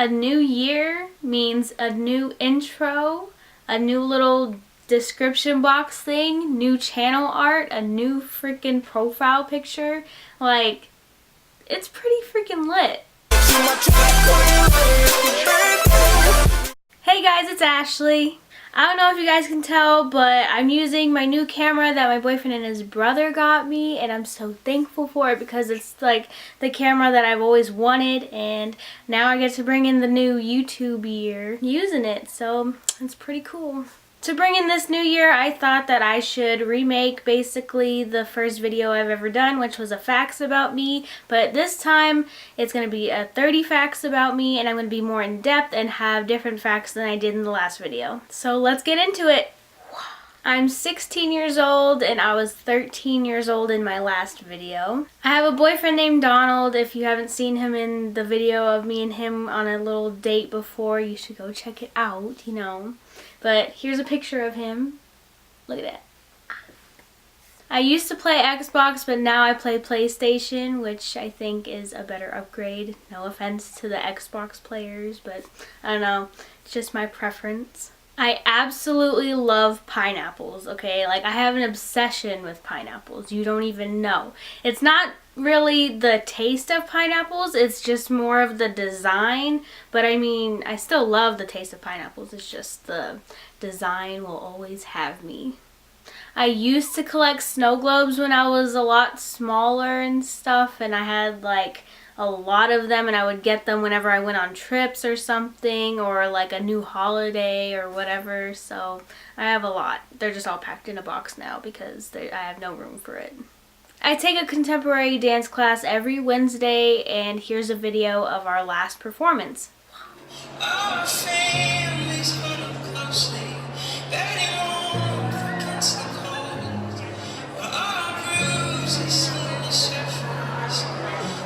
A new year means a new intro, a new little description box thing, new channel art, a new freaking profile picture. Like, it's pretty freaking lit. Hey guys, it's Ashley. I don't know if you guys can tell, but I'm using my new camera that my boyfriend and his brother got me, and I'm so thankful for it because it's like the camera that I've always wanted, and now I get to bring in the new YouTube year using it, so it's pretty cool. To bring in this new year, I thought that I should remake basically the first video I've ever done, which was a facts about me, but this time it's going to be a 30 facts about me, and I'm going to be more in depth and have different facts than I did in the last video. So let's get into it. I'm 16 years old and I was 13 years old in my last video. I have a boyfriend named Donald. If you haven't seen him in the video of me and him on a little date before, you should go check it out, you know. But here's a picture of him. Look at that. I used to play Xbox, but now I play PlayStation, which I think is a better upgrade. No offense to the Xbox players, but I don't know. It's just my preference. I absolutely love pineapples, okay? Like, I have an obsession with pineapples. You don't even know. It's not really the taste of pineapples, it's just more of the design. But I mean, I still love the taste of pineapples. It's just the design will always have me. I used to collect snow globes when I was a lot smaller and stuff, and I had like a lot of them, and I would get them whenever I went on trips or something, or like a new holiday or whatever. So I have a lot. They're just all packed in a box now because I have no room for it. I take a contemporary dance class every Wednesday, and here's a video of our last performance. Our families huddled closely, betting on against the cold. Our bruises slowly surface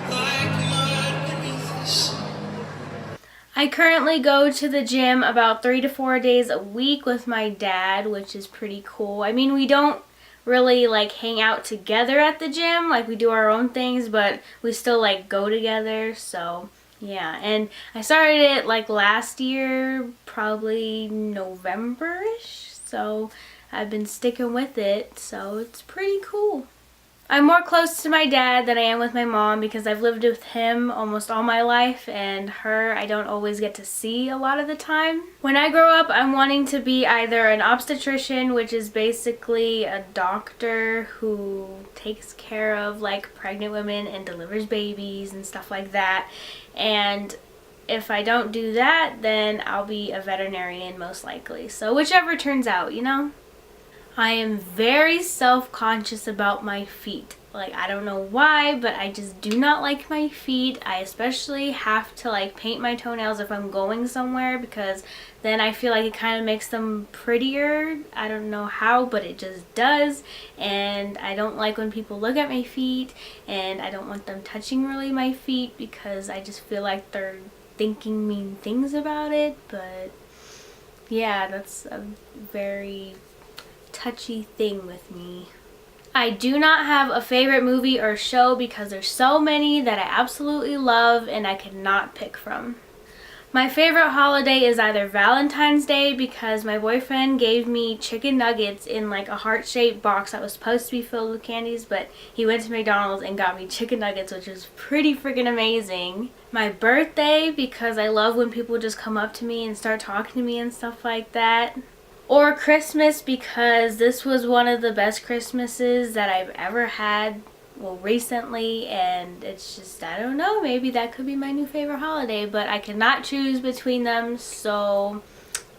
like mud beneath the sun. I currently go to the gym about 3 to 4 days a week with my dad, which is pretty cool. I mean, we don't really like hang out together at the gym, like we do our own things, but we still like go together. So yeah, and I started it like last year, probably November-ish, so I've been sticking with it, so it's pretty cool. I'm more close to my dad than I am with my mom because I've lived with him almost all my life, and her I don't always get to see a lot of the time. When I grow up, I'm wanting to be either an obstetrician, which is basically a doctor who takes care of like pregnant women and delivers babies and stuff like that. And if I don't do that, then I'll be a veterinarian most likely. So whichever turns out, you know? I am very self-conscious about my feet. Like, I don't know why, but I just do not like my feet. I especially have to like paint my toenails if I'm going somewhere, because then I feel like it kind of makes them prettier. I don't know how, but it just does. And I don't like when people look at my feet, and I don't want them touching really my feet because I just feel like they're thinking mean things about it. But yeah, that's a very touchy thing with me. I do not have a favorite movie or show because there's so many that I absolutely love and I cannot pick from. My favorite holiday is either Valentine's Day because my boyfriend gave me chicken nuggets in like a heart-shaped box that was supposed to be filled with candies, but he went to McDonald's and got me chicken nuggets, which was pretty freaking amazing. My birthday because I love when people just come up to me and start talking to me and stuff like that. Or Christmas because this was one of the best Christmases that I've ever had, well, recently, and it's just, I don't know, maybe that could be my new favorite holiday, but I cannot choose between them, so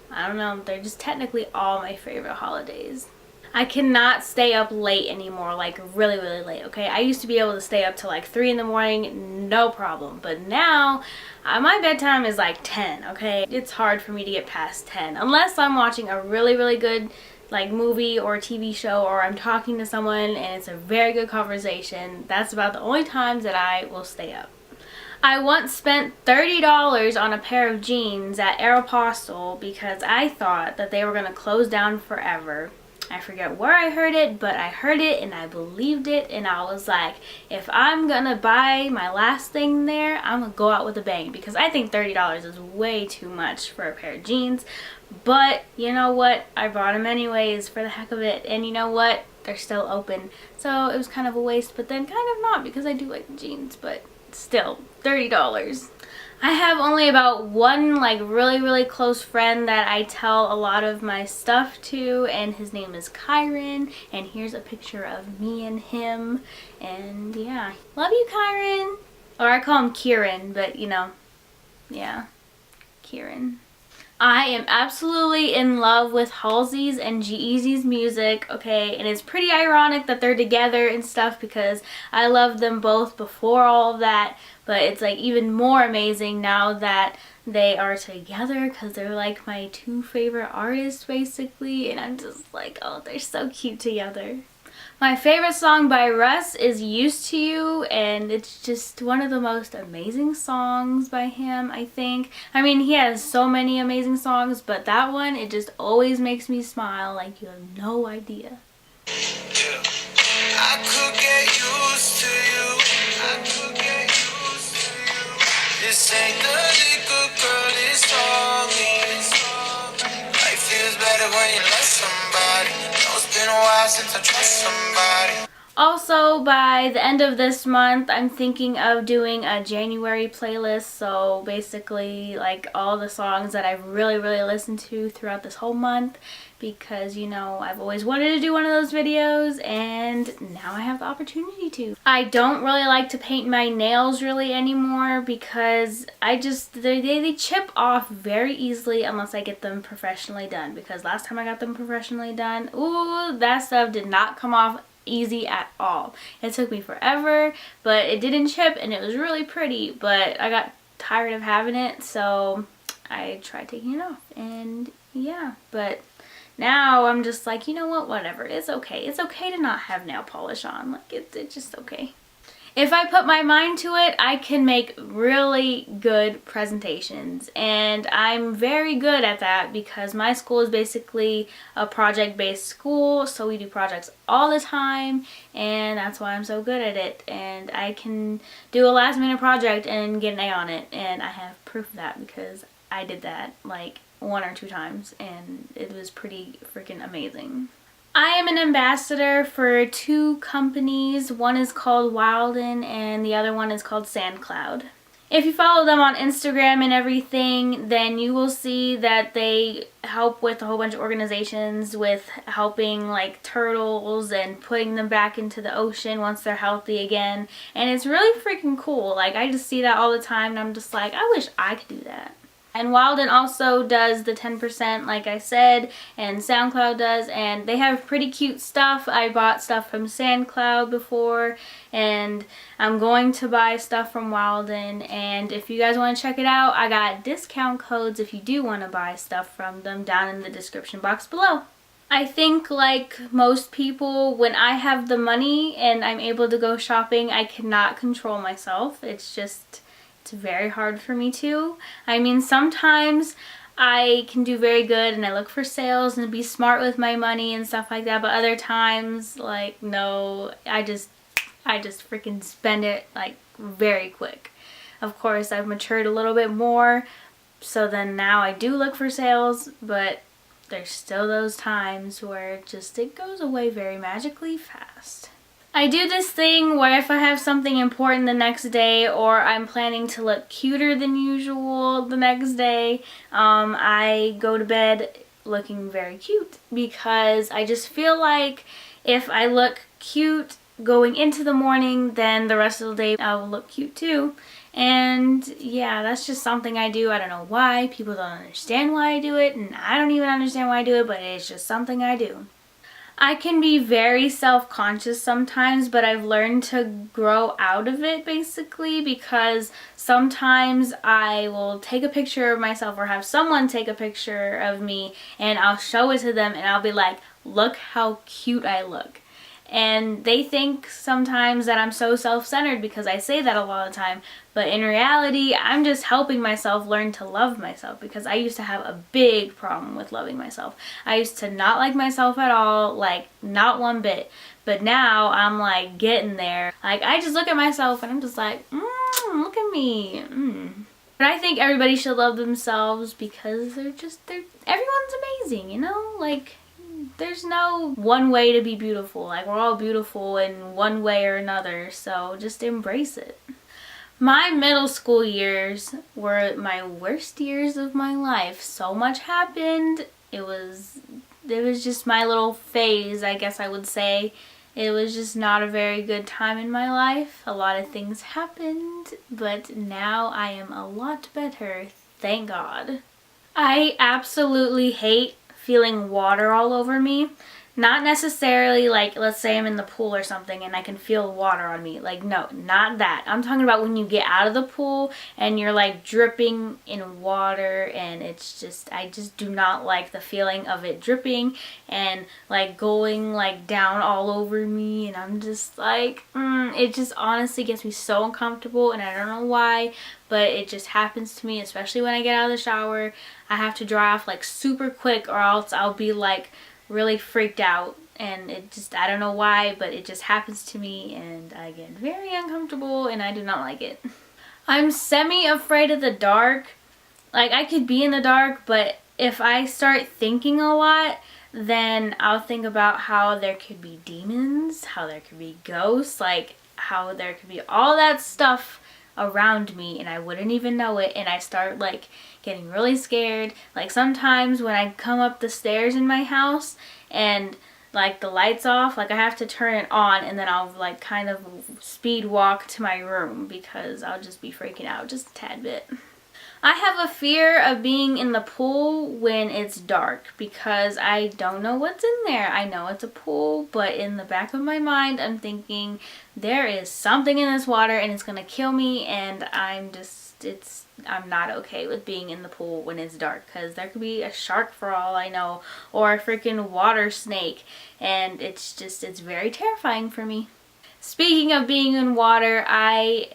I don't know, they're just technically all my favorite holidays. I cannot stay up late anymore, like really, really late, okay? I used to be able to stay up till like 3 in the morning, no problem. But now, my bedtime is like 10, okay? It's hard for me to get past 10. Unless I'm watching a really, really good like movie or TV show, or I'm talking to someone and it's a very good conversation. That's about the only times that I will stay up. I once spent $30 on a pair of jeans at Aeropostale because I thought that they were going to close down forever. I forget where I heard it, but I heard it and I believed it, and I was like, if I'm gonna buy my last thing there, I'm gonna go out with a bang, because I think $30 is way too much for a pair of jeans. But you know what, I bought them anyways for the heck of it, and you know what, they're still open, so it was kind of a waste, but then kind of not, because I do like the jeans, but still, $30. I have only about one like really close friend that I tell a lot of my stuff to, and his name is Kyron, and here's a picture of me and him, and yeah, love you, Kyron. Or I call him Kieran, but you know, yeah, Kieran. I am absolutely in love with Hallz and GEZ's music, okay, and it's pretty ironic that they're together and stuff, because I loved them both before all of that, but it's like even more amazing now that they are together, because they're like my two favorite artists basically, and I'm just like, oh, they're so cute together. My favorite song by Russ is Used to You, and it's just one of the most amazing songs by him, I think. I mean, he has so many amazing songs, but that one, it just always makes me smile like you have no idea. Yeah. I could get used to you. I could get used to you. This ain't the liquor, girl, it's all me. Life feels better when you love somebody. It's been a while since I trust somebody. Also, by the end of this month, I'm thinking of doing a January playlist, so basically like all the songs that I've really listened to throughout this whole month, because you know, I've always wanted to do one of those videos, and now I have the opportunity to. I don't really like to paint my nails really anymore, because they chip off very easily unless I get them professionally done, because last time I got them professionally done, ooh, that stuff did not come off easy at all. It took me forever, but it didn't chip, and it was really pretty, but I got tired of having it, so I tried taking it off, and yeah, but now I'm just like, you know what, whatever, it's okay. It's okay to not have nail polish on, like it's just okay. If I put my mind to it, I can make really good presentations, and I'm very good at that because my school is basically a project-based school, so we do projects all the time, and that's why I'm so good at it. And I can do a last-minute project and get an A on it, and I have proof of that because I did that like 1 or 2 times, and it was pretty freaking amazing. I am an ambassador for 2 companies. One is called Wilden and the other one is called SandCloud. If you follow them on Instagram and everything, then you will see that they help with a whole bunch of organizations with helping like turtles and putting them back into the ocean once they're healthy again. And it's really freaking cool. Like, I just see that all the time and I'm just like, I wish I could do that. And Wilden also does the 10%, like I said, and SoundCloud does, and they have pretty cute stuff. I bought stuff from SoundCloud before, and I'm going to buy stuff from Wilden, and if you guys want to check it out, I got discount codes if you do want to buy stuff from them down in the description box below. I think like most people, when I have the money and I'm able to go shopping, I cannot control myself. It's very hard for me to. I mean, sometimes I can do very good and I look for sales and be smart with my money and stuff like that, but other times, like, no, I just freaking spend it like very quick. Of course, I've matured a little bit more, so then now I do look for sales, but there's still those times where it goes away very magically fast. I do this thing where if I have something important the next day, or I'm planning to look cuter than usual the next day, I go to bed looking very cute, because I just feel like if I look cute going into the morning, then the rest of the day I will look cute too. And yeah, that's just something I do. I don't know why. People don't understand why I do it, and I don't even understand why I do it, but it's just something I do. I can be very self-conscious sometimes, but I've learned to grow out of it basically, because sometimes I will take a picture of myself or have someone take a picture of me and I'll show it to them and I'll be like, look how cute I look. And they think sometimes that I'm so self-centered because I say that a lot of the time. But in reality, I'm just helping myself learn to love myself, because I used to have a big problem with loving myself. I used to not like myself at all, like not one bit. But now I'm like getting there. Like I just look at myself and I'm just like, look at me. But I think everybody should love themselves because everyone's amazing, you know? Like, there's no one way to be beautiful. Like, we're all beautiful in one way or another, so just embrace it. My middle school years were my worst years of my life. So much happened. It was just my little phase, I guess I would say. It was just not a very good time in my life. A lot of things happened, but now I am a lot better, thank God. I absolutely hate feeling water all over me. Not necessarily like, let's say I'm in the pool or something and I can feel water on me. Like, no, not that. I'm talking about when you get out of the pool and you're like dripping in water, and it's just, I just do not like the feeling of it dripping and like going like down all over me, and I'm just like, it just honestly gets me so uncomfortable, and I don't know why, but it just happens to me, especially when I get out of the shower. I have to dry off like super quick, or else I'll be like really freaked out, and it just, I don't know why, but it just happens to me and I get very uncomfortable and I do not like it. I'm semi-afraid of the dark. Like, I could be in the dark, but if I start thinking a lot, then I'll think about how there could be demons, how there could be ghosts, like how there could be all that stuff around me and I wouldn't even know it, and I start like getting really scared. Like sometimes when I come up the stairs in my house and like the light's off, like I have to turn it on, and then I'll like kind of speed walk to my room because I'll just be freaking out just a tad bit. I have a fear of being in the pool when it's dark because I don't know what's in there. I know it's a pool, but in the back of my mind, I'm thinking there is something in this water and it's gonna kill me, and I'm not okay with being in the pool when it's dark because there could be a shark for all I know, or a freaking water snake, and it's very terrifying for me. Speaking of being in water, I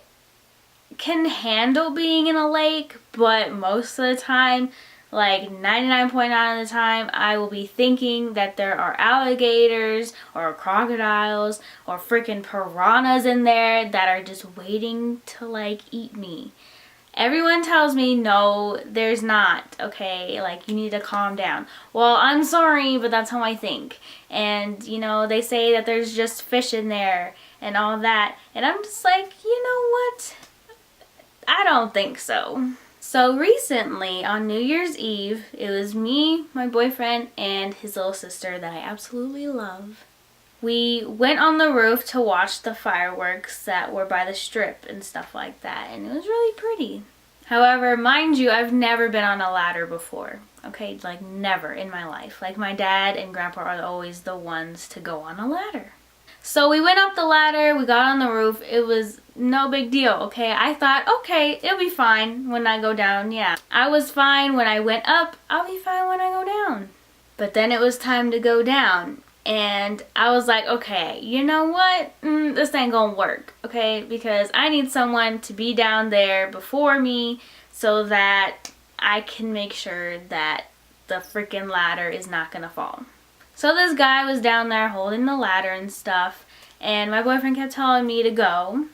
can handle being in a lake, but most of the time, like 99.9% of the time, I will be thinking that there are alligators or crocodiles or freaking piranhas in there that are just waiting to like eat me. Everyone tells me, no, there's not, okay? Like, you need to calm down. Well, I'm sorry, but that's how I think. And, you know, they say that there's just fish in there and all that. And I'm just like, you know what? I don't think so. So recently, on New Year's Eve, it was me, my boyfriend, and his little sister that I absolutely love. We went on the roof to watch the fireworks that were by the strip and stuff like that, and it was really pretty. However, mind you, I've never been on a ladder before, okay? Like, never in my life. Like, my dad and grandpa are always the ones to go on a ladder. So we went up the ladder, we got on the roof, it was no big deal, okay? I thought, okay, it'll be fine when I go down, yeah. I was fine when I went up, I'll be fine when I go down. But then it was time to go down, and I was like, okay, you know what? This ain't gonna work, okay? Because I need someone to be down there before me so that I can make sure that the freaking ladder is not gonna fall. So this guy was down there holding the ladder and stuff, and my boyfriend kept telling me to go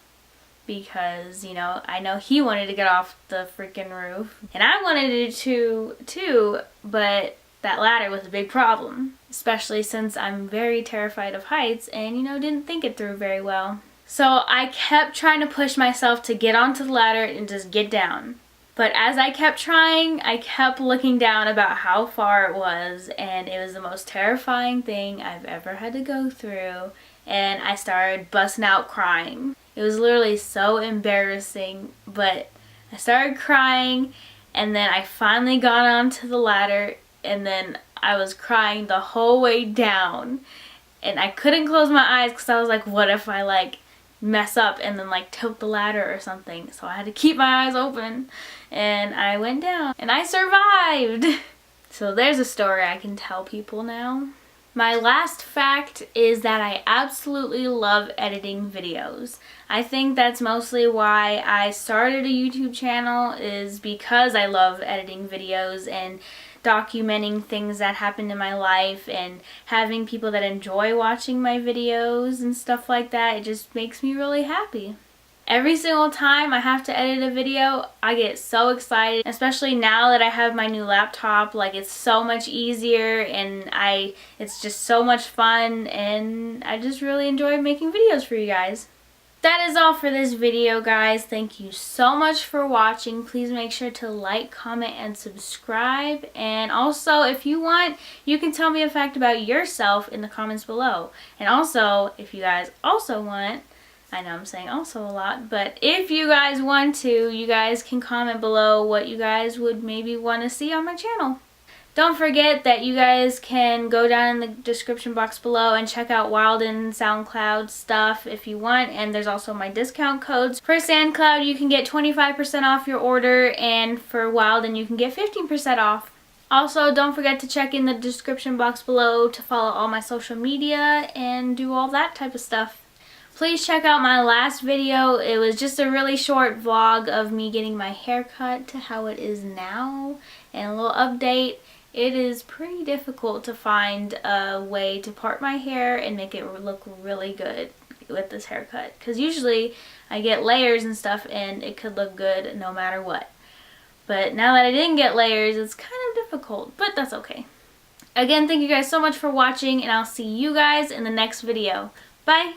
because, you know, I know he wanted to get off the freaking roof, and I wanted to too, but that ladder was a big problem, especially since I'm very terrified of heights and, you know, didn't think it through very well. So I kept trying to push myself to get onto the ladder and just get down. But as I kept trying, I kept looking down about how far it was, and it was the most terrifying thing I've ever had to go through, and I started busting out crying. It was literally so embarrassing, but I started crying, and then I finally got onto the ladder, and then I was crying the whole way down, and I couldn't close my eyes because I was like, what if I like mess up and then like tilt the ladder or something? So I had to keep my eyes open, and I went down and I survived. So there's a story I can tell people now. My last fact is that I absolutely love editing videos. I think that's mostly why I started a YouTube channel, is because I love editing videos and documenting things that happened in my life and having people that enjoy watching my videos and stuff like that. It just makes me really happy. Every single time I have to edit a video, I get so excited, especially now that I have my new laptop. Like, it's so much easier and it's just so much fun, and I just really enjoy making videos for you guys. That is all for this video, guys. Thank you so much for watching. Please make sure to like, comment, and subscribe. And also, if you want, you can tell me a fact about yourself in the comments below. And also, if you guys also want, I know I'm saying also a lot, but if you guys want to, you guys can comment below what you guys would maybe want to see on my channel. Don't forget that you guys can go down in the description box below and check out Wild and SoundCloud stuff if you want. And there's also my discount codes. For SoundCloud, you can get 25% off your order, and for Wild, you can get 15% off. Also, don't forget to check in the description box below to follow all my social media and do all that type of stuff. Please check out my last video. It was just a really short vlog of me getting my hair cut to how it is now, and a little update. It is pretty difficult to find a way to part my hair and make it look really good with this haircut, because usually I get layers and stuff and it could look good no matter what. But now that I didn't get layers, it's kind of difficult, but that's okay. Again, thank you guys so much for watching, and I'll see you guys in the next video. Bye!